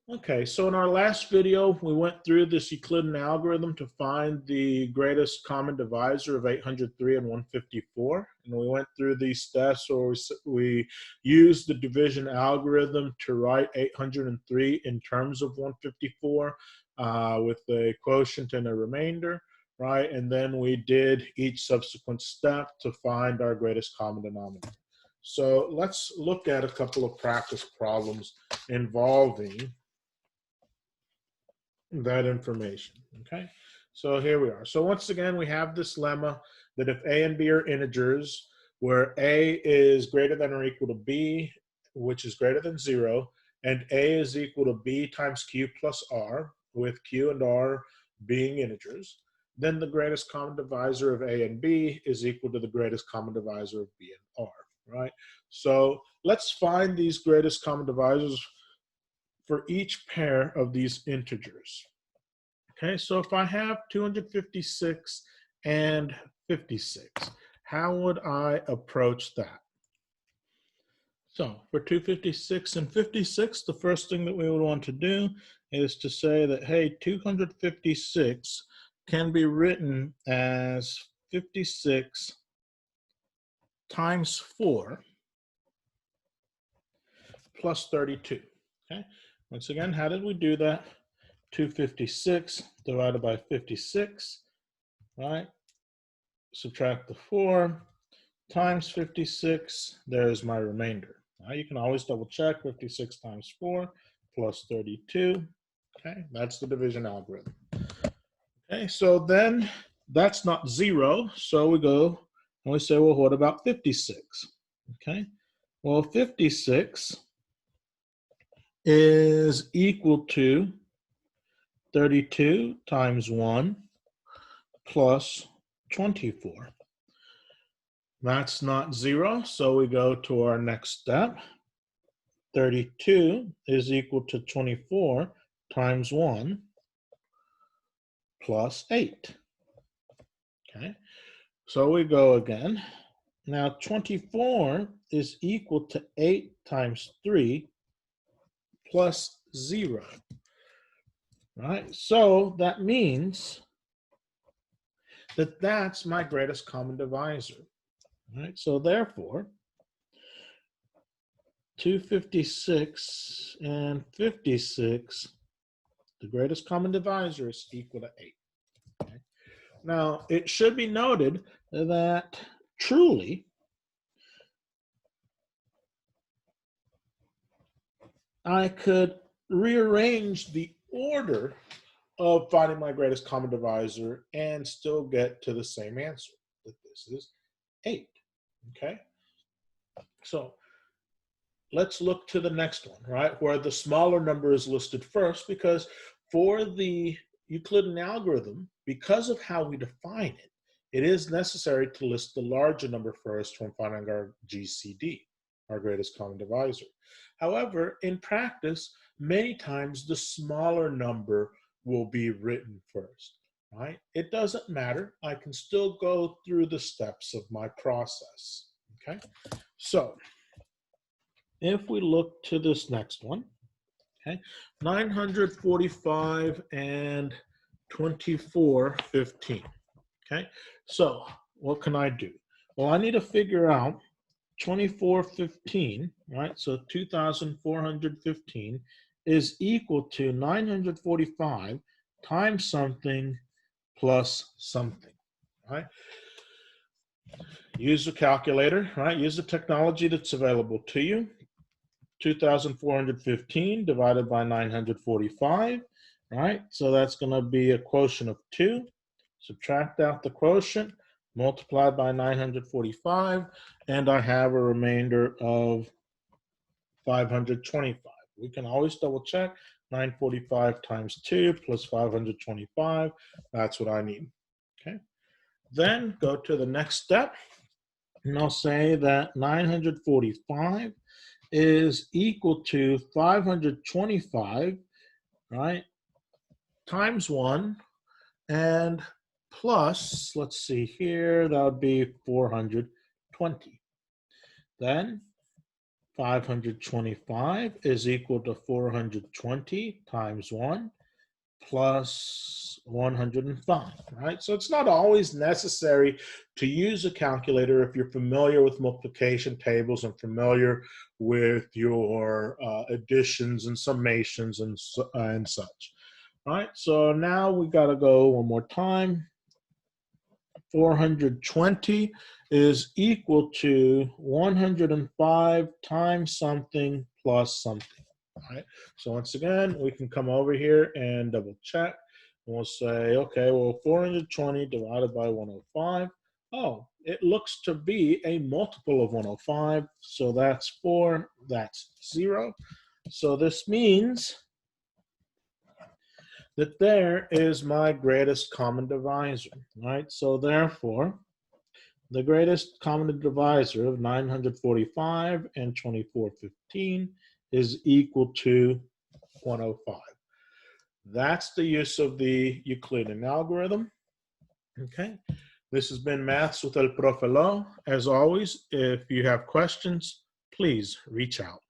Okay, so in our last video, we went through this Euclidean algorithm to find the greatest common divisor of 803 and 154. And we went through these steps where we used the division algorithm to write 803 in terms of 154 with a quotient and a remainder, right? And then we did each subsequent step to find our greatest common denominator. So let's look at a couple of practice problems involving that information. Okay, so here we are. So once again, we have this lemma that if a and b are integers, where a is greater than or equal to b, which is greater than 0, and a is equal to b times q plus r, with q and r being integers, then the greatest common divisor of a and b is equal to the greatest common divisor of b and r, right? So let's find these greatest common divisors for each pair of these integers. Okay, so if I have 256 and 56, how would I approach that? So for 256 and 56, the first thing that we would want to do is to say that, hey, 256 can be written as 56 times 4 plus 32. Okay, once again, how did we do that? 256 divided by 56, right? Subtract the 4 times 56, there's my remainder. Now you can always double check 56 times 4 plus 32. Okay, that's the division algorithm. Okay, so then that's not 0, so we go and we say, well, what about 56? Okay, well, 56 is equal to 32 times 1 plus 24. That's not 0, so we go to our next step. 32 is equal to 24 times 1 plus 8. Okay, so we go again. Now 24 is equal to 8 times 3 plus 0. Right, so that means that that's my greatest common divisor. Right, so therefore, 256 and 56, the greatest common divisor is equal to 8. Okay? Now, it should be noted that truly, I could rearrange the order of finding my greatest common divisor and still get to the same answer, that this is 8. Okay? So let's look to the next one, right, where the smaller number is listed first, because for the Euclidean algorithm, because of how we define it, it is necessary to list the larger number first when finding our GCD, our greatest common divisor. However, in practice, many times the smaller number will be written first, right? It doesn't matter. I can still go through the steps of my process, okay? So if we look to this next one, okay, 945 and 2415. Okay, so what can I do? Well, I need to figure out 2415, right? So 2,415 is equal to 945 times something plus something, right? Use the calculator, right? Use the technology that's available to you. 2,415 divided by 945, right? So that's going to be a quotient of 2. Subtract out the quotient, multiply by 945, and I have a remainder of 525. We can always double check. 945 times 2 plus 525, that's what I need. Okay. Then go to the next step, and I'll say that 945 is equal to 525, right, times 1, and plus, let's see here, that would be 420. Then 525 is equal to 420 times 1 plus 105, right? So it's not always necessary to use a calculator if you're familiar with multiplication tables and familiar with your additions and summations and such. All right, so now we got to go one more time. 420 is equal to 105 times something plus something. All right. So once again, we can come over here and double check. And we'll say, okay, well, 420 divided by 105. Oh, it looks to be a multiple of 105. So that's 4, that's 0. So this means that there is my greatest common divisor, right? So therefore, the greatest common divisor of 945 and 2415 is equal to 105. That's the use of the Euclidean algorithm. Okay, this has been Maths with El Profe Lo. As always, if you have questions, please reach out.